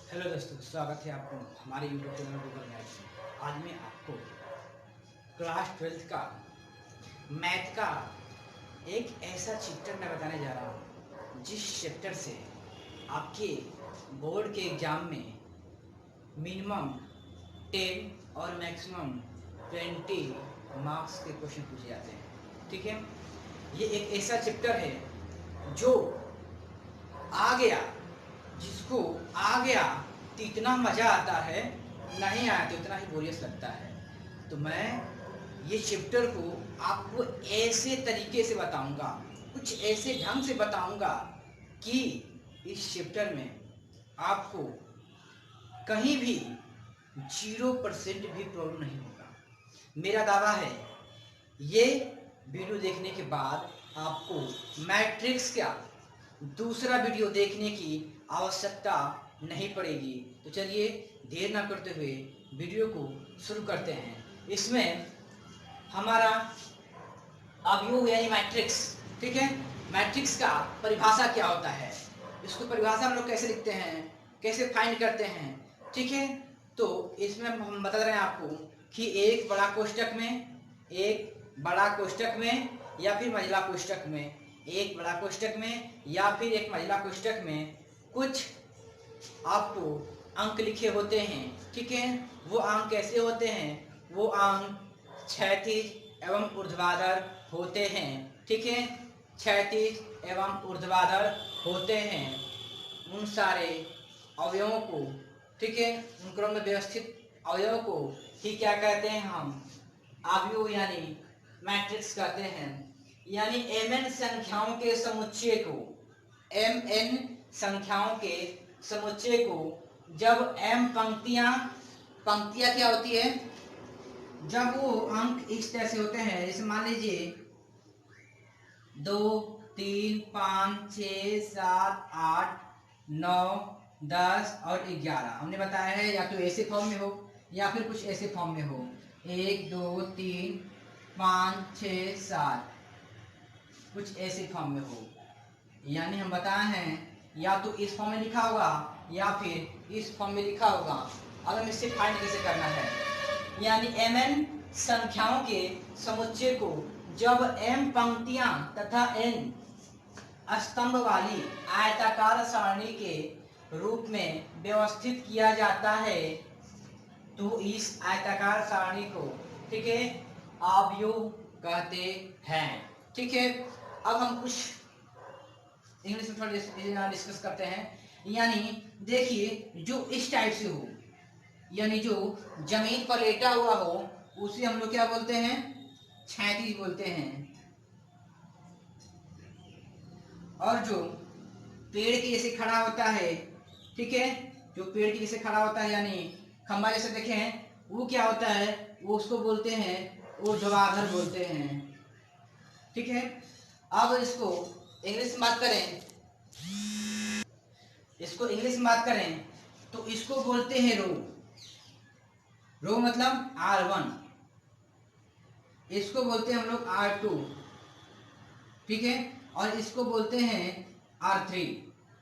Hello दोस्तों, स्वागत है आपको हमारे यूट्यूब चैनल गूगल मैथ्स में। आज मैं आपको क्लास 12th का मैथ का एक ऐसा चैप्टर मैं बताने जा रहा हूँ जिस चैप्टर से आपके बोर्ड के एग्जाम में मिनिमम 10 और मैक्सिमम 20 मार्क्स के क्वेश्चन पूछे जाते हैं। ठीक है, ये एक ऐसा चैप्टर है जो आ गया, जिसको आ गया तो इतना मज़ा आता है, नहीं आया तो इतना ही बोरियस लगता है। तो मैं ये चैप्टर को आपको ऐसे तरीके से बताऊंगा, कुछ ऐसे ढंग से बताऊंगा कि इस चैप्टर में आपको कहीं भी 0% भी प्रॉब्लम नहीं होगा। मेरा दावा है ये वीडियो देखने के बाद आपको मैट्रिक्स का दूसरा वीडियो देखने की आवश्यकता नहीं पड़ेगी। तो चलिए देर ना करते हुए वीडियो को शुरू करते हैं। इसमें हमारा अवयव यानी मैट्रिक्स, ठीक है, मैट्रिक्स का परिभाषा क्या होता है, इसको परिभाषा हम लोग कैसे लिखते हैं, कैसे फाइंड करते हैं, ठीक है। तो इसमें हम बता रहे हैं आपको कि एक बड़ा कोष्टक में या फिर महिला कोष्टक में, एक बड़ा कोष्टक में या फिर एक महिला कोष्टक में कुछ आपको अंक लिखे होते हैं। ठीक है, वो अंक कैसे होते हैं, वो अंक क्षैतिज एवं ऊर्ध्वाधर होते हैं। ठीक है, क्षैतिज एवं ऊर्ध्वाधर होते हैं। उन सारे अवयवों को, ठीक है, उन क्रम में व्यवस्थित अवयवों को ही क्या कहते हैं, हम अवयव यानी मैट्रिक्स कहते हैं। यानी mn संख्याओं के समुच्चय को, mn संख्याओं के समुच्चय को जब m पंक्तियां क्या होती है, जब वो अंक इस तरह से होते हैं, जैसे मान लीजिए 2 3 5 6 7 8 9 10 और 11 हमने बताया है, या तो ऐसे फॉर्म में हो या फिर कुछ ऐसे फॉर्म में हो, 1 2 3 5 6 7, कुछ ऐसे फॉर्म में हो। यानी हम बताए हैं या तो इस फॉर्म में लिखा होगा या फिर इस फॉर्म में लिखा होगा। अब हम इससे फाइंड कैसे करना है, यानी mn संख्याओं के समुच्चय को जब m पंक्तियां तथा n स्तंभ वाली आयताकार सारणी के रूप में व्यवस्थित किया जाता है तो इस आयताकार सारणी को, ठीक है, अवयव कहते हैं। ठीक है, अब हम कुछ इंग्लिश में थोड़ा डिस्कस करते हैं। यानी देखिए, जो इस टाइप से हो, यानी जो जमीन पर लेटा हुआ हो, उसे हम लोग क्या बोलते हैं, क्षैतिज बोलते हैं। और जो पेड़ के जैसे खड़ा होता है, ठीक है, जो पेड़ के जैसे खड़ा होता है यानी खंबा जैसे देखे हैं, वो क्या होता है, वो उसको बोलते हैं ऊर्ध्वाधर बोलते हैं। ठीक है, अब इसको इंग्लिश में बात करें, तो इसको बोलते हैं रो मतलब R1, इसको बोलते हैं हम लोग R2, ठीक है, और इसको बोलते हैं R3,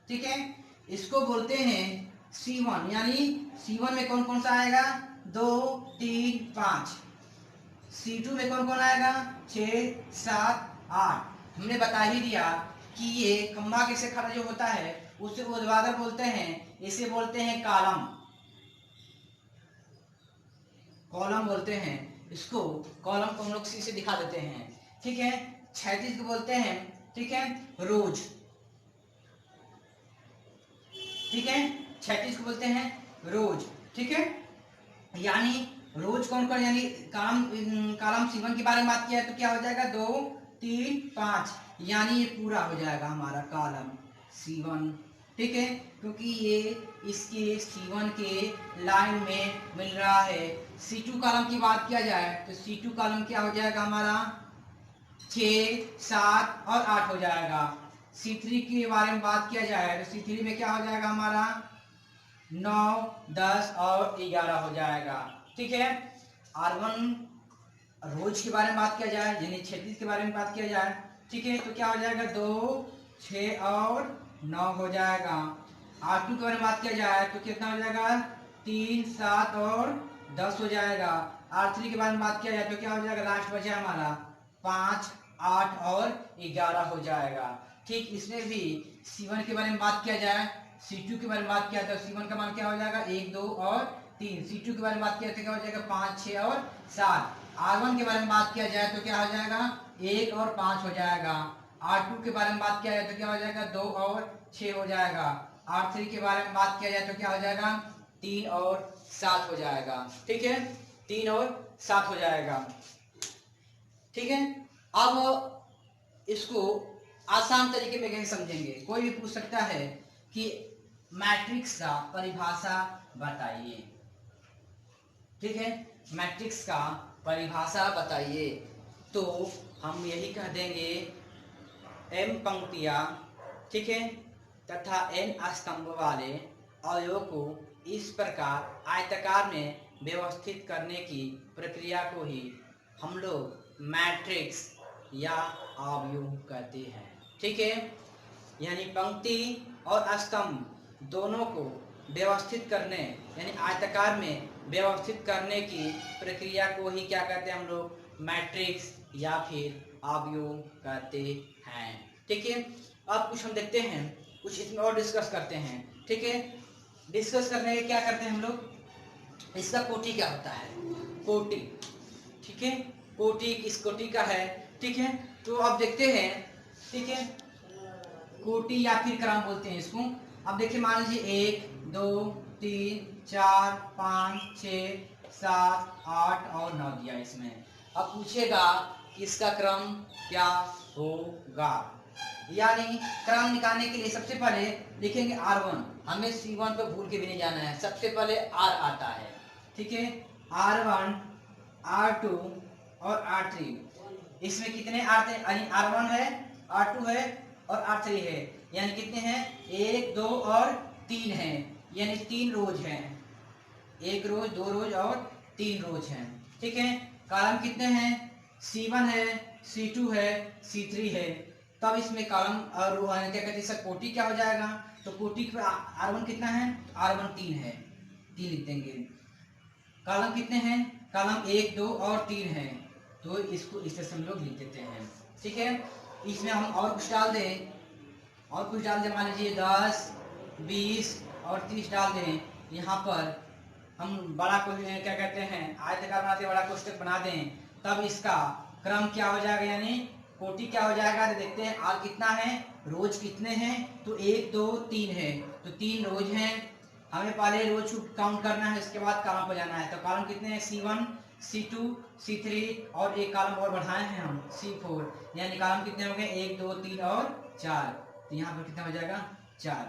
ठीक है, इसको बोलते हैं C1। यानी C1 में कौन कौन सा आएगा, 2 3 5, C2 में कौन कौन आएगा, 6 7 8। हमने बता ही दिया कि ये खंबा कैसे खड़ा जो होता है उसे ऊर्ध्वाधर बोलते हैं, इसे बोलते हैं कॉलम बोलते हैं। इसको कॉलम को हम लोग सी से दिखा देते हैं। ठीक है, क्षैतिज को बोलते हैं, ठीक है, रोज, ठीक है, क्षैतिज को बोलते हैं रोज। ठीक है, यानी रोज कौन कौन, यानी कॉलम C1 के बारे में बात किया है तो क्या हो जाएगा, 2 3 5, यानी ये पूरा हो जाएगा हमारा कॉलम C1। ठीक है, क्योंकि ये इसके C1 के लाइन में मिल रहा है। C2 कॉलम की बात किया जाए तो C2 कॉलम क्या हो जाएगा हमारा, 6 7 और 8 हो जाएगा। C3 के बारे में बात किया जाए तो C3 में क्या हो जाएगा हमारा, 9 10 और 11 हो जाएगा। ठीक है, R1 रोज के बारे में बात किया जाए, यानी क्षैतिज के बारे में बात किया जाए, ठीक है, तो क्या हो जाएगा, 2 6 और 9 हो जाएगा। R2 के बारे में बात किया जाए तो कितना हो जाएगा 3, 7 और 10 हो जाएगा। R3 के बारे में बात किया जाए तो क्या हो जाएगा, लास्ट बचा हमारा 5, 8 और 11 हो जाएगा। ठीक इसमें भी C1 के बारे में बात किया जाए, C2 के बारे में बात किया तो C1 का मान क्या हो जाएगा 1, 2 और 3। C2 के बारे में बात किया तो क्या हो जाएगा 5, 6 और 7। R1 के बारे में बात किया जाए तो क्या हो जाएगा 1 और 5 हो जाएगा। R2 के बारे में बात किया जाए तो क्या हो जाएगा 2 और 6 हो जाएगा। R3 के बारे में बात किया जाए तो क्या हो जाएगा 3 और 7 हो जाएगा। ठीक है, 3 और 7 हो जाएगा। ठीक है, अब इसको आसान तरीके में कैसे समझेंगे। कोई भी पूछ सकता है कि मैट्रिक्स का परिभाषा बताइए। ठीक है, मैट्रिक्स का परिभाषा बताइए तो हम यही कह देंगे m पंक्तियां, ठीक है, तथा n स्तंभ वाले अवयवों को इस प्रकार आयताकार में व्यवस्थित करने की प्रक्रिया को ही हम लोग मैट्रिक्स या अवयव कहते हैं। ठीक है, यानी पंक्ति और स्तंभ दोनों को व्यवस्थित करने यानी आयताकार में व्यवस्थित करने की प्रक्रिया को ही क्या कहते हैं हम लोग, मैट्रिक्स या फिर अवयव कहते हैं। ठीक है, अब कुछ हम देखते हैं, कुछ इसमें और डिस्कस करते हैं। ठीक है, डिस्कस करने के क्या करते हैं हम लोग, इसका कोटि क्या होता है, कोटि। ठीक है, कोटि किस कोटि का है। ठीक है, तो अब देखते हैं। ठीक है, कोटि या फिर क्रम बोलते हैं इसको। अब देखिए, मान लीजिए 1, 2, 3, 4, 5, 6, 7, 8 और 9 दिया इसमें। अब पूछेगा कि इसका क्रम क्या होगा, यानी क्रम निकालने के लिए सबसे पहले लिखेंगे R1। हमें C1 पे भूल के भी नहीं जाना है, सबसे पहले R आता है। ठीक है, R1, R2 और R3। इसमें कितने आते हैं, यानी R1 है, R2 है और R3 है, यानी कितने हैं 1, 2 और 3 हैं, यानी 3 रोज हैं। 1 रोज, 2 रोज और 3 रोज हैं। ठीक है, कॉलम कितने हैं, C1 है, C2 है, C3 है। तब इसमें कॉलम और रो क्या कहते हैं, इसका कोटि क्या हो जाएगा, तो कोटि पे R1 कितना है, R1 3 है, 3 लिख देंगे। कॉलम कितने हैं, कॉलम 1, 2 और 3 है, तो इसको इस तरह से हम लोग लिख देते हैं। ठीक है, इसमें हम और कुछ डाल दें, और कुछ डाल दें, मान लीजिए 10, 20 और 30 डाल दें। यहाँ पर हम बड़ा क्या कहते हैं, आयताकार बनाते बड़ा कोष्टक बना दें, तब इसका क्रम क्या हो जाएगा, यानी कोटि क्या हो जाएगा। तो देखते हैं R कितना है, रोज कितने हैं, तो 1, 2, 3 है, तो 3 रोज हैं। हमें पहले रोज काउंट करना है, इसके बाद कॉलम पर जाना है। तो कॉलम कितने हैं, C1, C2, C3 और एक कॉलम और बढ़ाए हैं हम C4, यानी कॉलम कितने हो गए 1, 2, 3 और 4। तो यहाँ पर कितना हो जाएगा 4।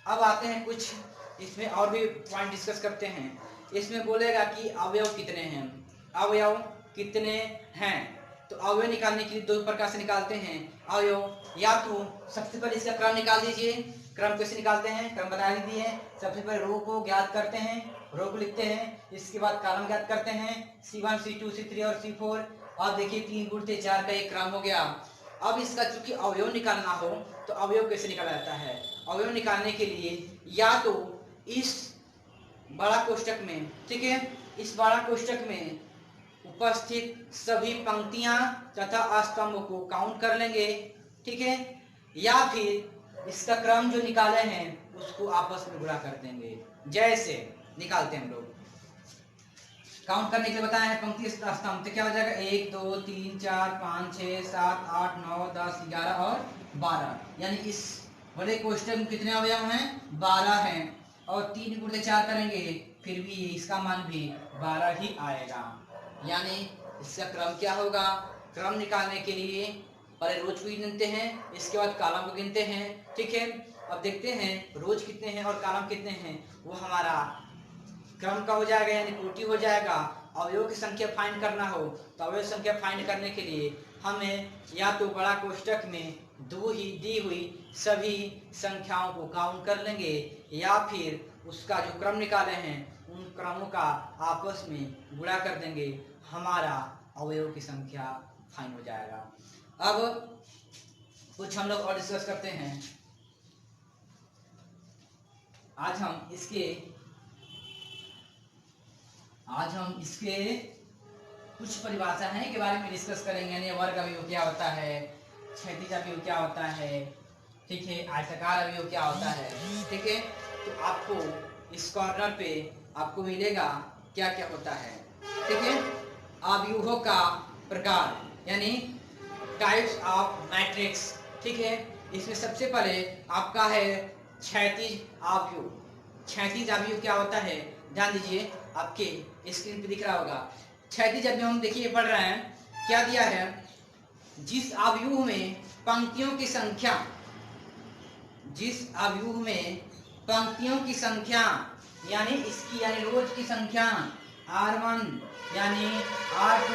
अब आते हैं कुछ इसमें और भी पॉइंट डिस्कस करते हैं। इसमें बोलेगा कि अवयव कितने हैं, अवयव कितने हैं। तो अवयव निकालने के लिए 2 प्रकार से निकालते हैं अवयव। या तो सबसे पहले इसका क्रम निकाल दीजिए। क्रम कैसे निकालते हैं, क्रम बता दीजिए। सबसे पहले रो को ज्ञात करते हैं, रो को लिखते हैं, इसके बाद कॉलम ज्ञात करते हैं, C1, C2, C3 और C4। और देखिए 3 गुणित 4 का एक क्रम हो गया। अब इसका चूंकि अवयव निकालना हो तो अवयव कैसे निकाला जाता है। अवयव निकालने के लिए या तो इस बड़ा कोष्टक में, ठीक है, इस बड़ा कोष्टक में उपस्थित सभी पंक्तियां तथा स्तंभ को काउंट कर लेंगे। ठीक है, या फिर इसका क्रम जो निकाले हैं उसको आपस में गुणा कर देंगे। जैसे निकालते हैं हम लोग, काउंट करने के लिए बताया है पंक्ति स्तंभ, तो क्या हो जाएगा 1, 2, 3, 4, 5, 6, 7, 8, 9, 10, 11 और 12। यानी इस बड़े कोष्टक में कितने अवयव हैं, 12 हैं। और 3 गुणित 4 करेंगे फिर भी इसका मान भी 12 ही आएगा। यानी इसका क्रम क्या होगा, क्रम निकालने के लिए पहले रोज को गिनते हैं, इसके बाद कॉलम को गिनते हैं। ठीक है, अब देखते हैं रोज कितने हैं और कॉलम कितने हैं, वो हमारा क्रम का हो जाएगा, यानी कोटि हो जाएगा। अवयव की संख्या फाइंड करना हो तो अवयव संख्या फाइंड करने के लिए हमें या तो बड़ा कोष्टक में दी हुई सभी संख्याओं को काउंट कर लेंगे, या फिर उसका जो क्रम निकाले हैं उन क्रमों का आपस में गुणा कर देंगे, हमारा अवयव की संख्या फाइंड हो जाएगा। अब कुछ हम लोग और डिस्कस करते हैं। आज हम इसके कुछ परिभाषा है के बारे में डिस्कस करेंगे। यानी वर्ग अवयव क्या होता है, क्षैतिज अवयव क्या होता है, ठीक है, आयताकार अवयव क्या होता है, ठीक है। तो आपको इस कॉर्नर पे आपको मिलेगा क्या क्या होता है, ठीक है। अवयवों का प्रकार यानी टाइप्स ऑफ मैट्रिक्स, ठीक है। इसमें सबसे पहले आपका है क्षैतिज अवयव। क्षैतिज अवयव क्या होता है ध्यान दीजिए, आपके स्क्रीन पे दिख रहा होगा। क्षैतिज अवयव हम देखिए पढ़ रहे हैं, क्या दिया है, जिस अवयव में पंक्तियों की संख्या, जिस अवयव में पंक्तियों की संख्या यानी इसकी यानी रोज की संख्या R1 यानी R2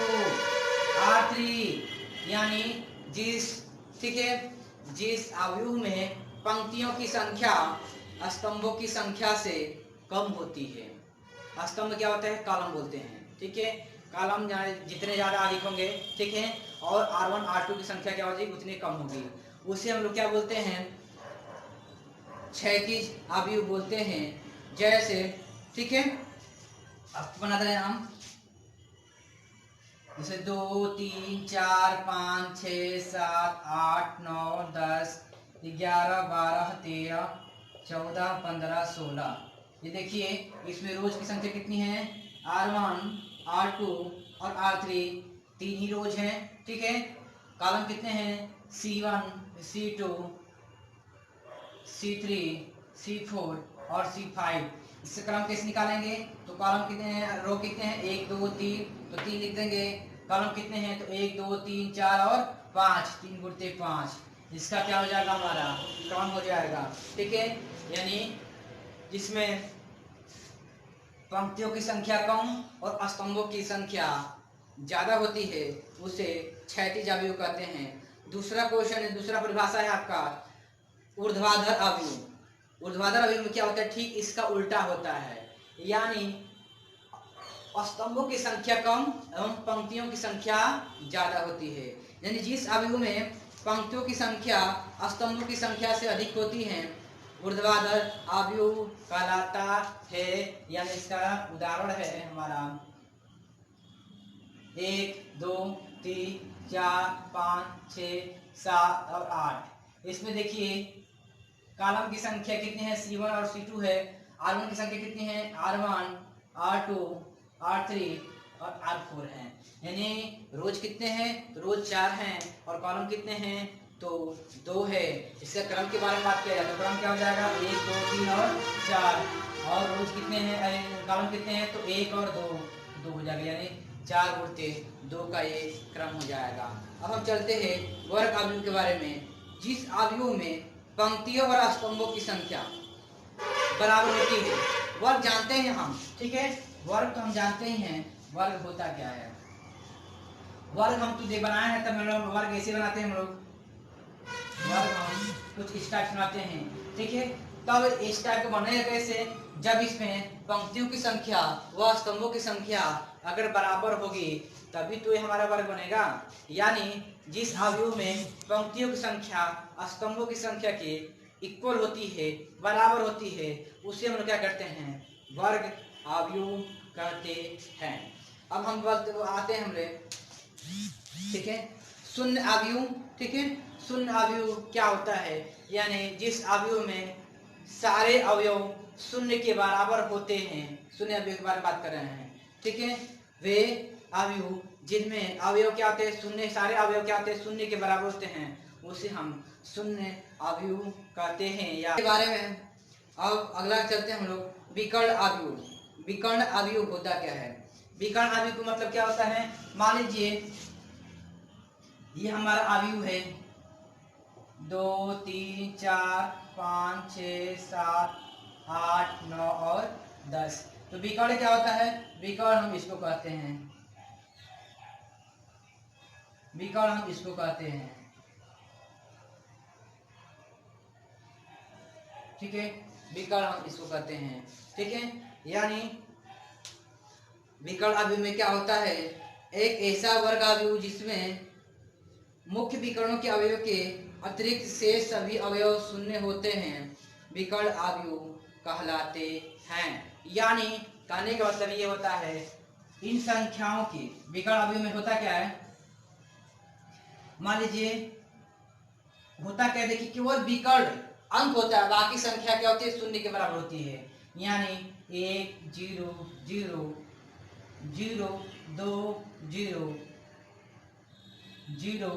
R3 यानी जिस, ठीक है, जिस अवयव में पंक्तियों की संख्या स्तंभों की संख्या से कम होती है। स्तंभ क्या होता है, कॉलम बोलते हैं, ठीक है। कॉलम जितने ज्यादा अधिक होंगे, ठीक है, और R1 R2 की संख्या क्या होगी उतनी कम होगी, उसे हम लोग क्या बोलते हैं, क्षैतिज अवयव बोलते हैं। जैसे, ठीक है, अब बनाते हैं हम, जैसे 2 3 4 5 6 7 8 9 10 11 12 13 14 15 16। ये देखिए इसमें रोज की संख्या कितनी है, R1 R2 और R3, 3 ही रोज हैं, ठीक है। कॉलम कितने हैं, C1 C2 C3 C4 और C5। इससे क्रम कैसे निकालेंगे, तो कॉलम कितने हैं, रो कितने हैं, 1 2 3, तो 3 लिख देंगे। कॉलम कितने हैं, तो 1 2 3 4 और 5, 3 गुणित 5। इसका क्या हो जाएगा, हमारा क्रम हो जाएगा, ठीक है। यानी जिसमें पंक्तियों की संख्या कम और स्तंभों की संख्या ज्यादा होती है उसे क्षैतिज अवयव कहते हैं। दूसरा क्वेश्चन है, दूसरा परिभाषा है आपका ऊर्ध्वाधर अवयव। ऊर्ध्वाधर अवयव में क्या होता है, ठीक इसका उल्टा होता है, यानी स्तंभों की संख्या कम एवं पंक्तियों की संख्या ज्यादा होती है। यानी जिस अवयव में पंक्तियों की संख्या स्तंभों की संख्या से अधिक होती है ऊर्ध्वाधर अवयव कहलाता है। यानी इसका उदाहरण है हमारा 1 2 3 4 5 6 7 और 8। इसमें देखिए कॉलम की संख्या कितनी है, C1 और C2 है। R1 की संख्या कितनी है, R1 R2 R3 और R4 है। यानी रोज कितने हैं, तो रोज 4 हैं और कॉलम कितने हैं, तो 2 है। इसका क्रम के बारे में बात किया जाए तो क्रम क्या हो जाएगा, 1 2 3 और 4। और रोज कितने हैं, कॉलम कितने हैं, तो 1 और 2 हो जाएगा, यानी 4 गुणित 2 का ये क्रम हो जाएगा। अब हम चलते हैं वर्ग अवयव के बारे में। जिस अवयव में पंक्तियों और स्तंभों की संख्या बराबर होती है, वर्ग जानते हैं हम, ठीक है। वर्ग तो हम जानते ही हैं, वर्ग होता क्या है। वर्ग हम तुझे बनाए हैं, तब हम लोग वर्ग ऐसे बनाते हैं, हम लोग वर्ग हम कुछ इस टाइप बनाते हैं, ठीक है। तब इस टाइप को बनेगा कैसे, जब इसमें पंक्तियों की संख्या व स्तंभों की संख्या अगर बराबर होगी तभी तो ये हमारा वर्ग बनेगा। यानी जिस अवयव में पंक्तियों की संख्या स्तंभों की संख्या के इक्वल होती है, बराबर होती है, उसे हम लोग क्या करते हैं, वर्ग अवयव कहते हैं। अब हम आते हैं हमरे, ठीक है, शून्य अवयव, ठीक है। शून्य अवयव क्या होता है, यानी जिस अवयव में सारे अवयव शून्य के बराबर होते हैं, शून्य अवयव के बारे में बात कर रहे हैं, ठीक है। वे अवयव जिनमें अवयव क्या होते हैं, शून्य, सारे अवयव क्या होते हैं, शून्य के बराबर होते हैं, उसे हम शून्य अवयव कहते हैं। या के बारे में अब अगला चलते हैं हम लोग, विकर्ण अवयव। विकर्ण अवयव होता क्या है, विकर्ण अवयव का मतलब क्या होता है, मान लीजिए ये हमारा अवयव है 2 3 4 5 6 7 8 9 और 10। तो विकर्ण क्या होता है, विकर्ण हम इसको कहते हैं, विकर्ण हम इसको कहते हैं, ठीक है। विकर्ण हम इसको कहते हैं, ठीक है। यानी विकर्ण अवयव में क्या होता है, एक ऐसा वर्ग अवयव जिसमें मुख्य विकर्णों के अवयव के अतिरिक्त शेष सभी अवयव शून्य होते हैं, विकर्ण अवयव कहलाते हैं। यानी कहने का मतलब ये होता है, इन संख्याओं के विकर्ण अवयव में होता क्या है, मान लीजिए होता क्या है, देखिए केवल विकर्ण अंक होता है, बाकी संख्या क्या होती है, शून्य के बराबर होती है। यानी 1 0 0 0 2 0 0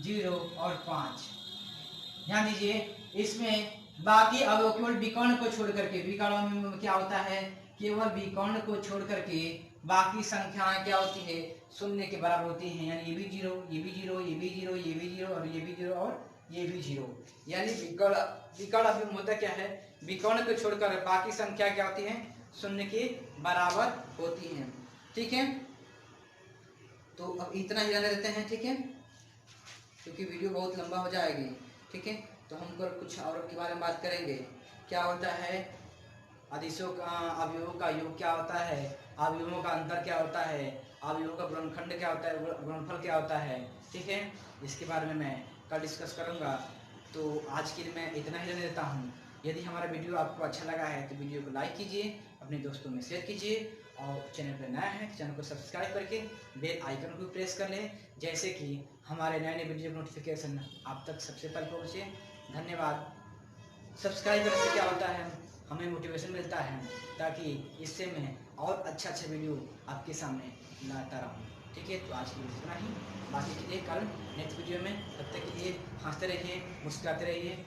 0 और 5। ध्यान दीजिए, इसमें बाकी अवयव केवल विकर्ण को छोड़ करके, विकर्ण में क्या होता है, केवल विकर्ण को छोड़ करके बाकी संख्याएं क्या होती है, शून्य के बराबर होती हैं। यानी ये भी 0, ये भी 0, ये भी 0, ये भी 0 और ये भी 0 और ये भी 0। यानी विकर्ण अवयव होता क्या है, विकर्ण को छोड़कर बाकी संख्या क्या होती है, शून्य के बराबर होती हैं। ठीक है, तो अब इतना ही रहने देते हैं। ठीक है, क्योंकि वीडियो बहुत लंबा हो जाएगी। ठीक है, तो हम कुछ और के बारे में बात करेंगे। क्या होता है अदिशों का, अवयवों का योग क्या होता है, अवयवों का अंतर क्या होता है, अवयवों का गुणनखंड क्या होता है, गुणनफल क्या होता है। ठीक है, इसके बारे में मैं कल डिस्कस करूंगा। तो आज के लिए मैं इतना ही रहने देता हूँ। यदि हमारा वीडियो आपको अच्छा लगा है तो वीडियो को लाइक कीजिए, अपने दोस्तों में शेयर कीजिए, और चैनल पर नया है चैनल को सब्सक्राइब करके बेल आइकन को प्रेस कर लें, जैसे कि हमारे नए नए वीडियो का नोटिफिकेशन आप तक सबसे पहले पहुँचे। धन्यवाद। सब्सक्राइब करने से क्या होता है, हमें मोटिवेशन मिलता है, ताकि इससे मैं और अच्छा वीडियो आपके सामने लाता रहूँ। ठीक है, तो आज के लिए इतना ही, बाकी के लिए कल नेक्स्ट वीडियो में। तब तक के लिए हंसते रहिए, मुस्कुराते रहिए।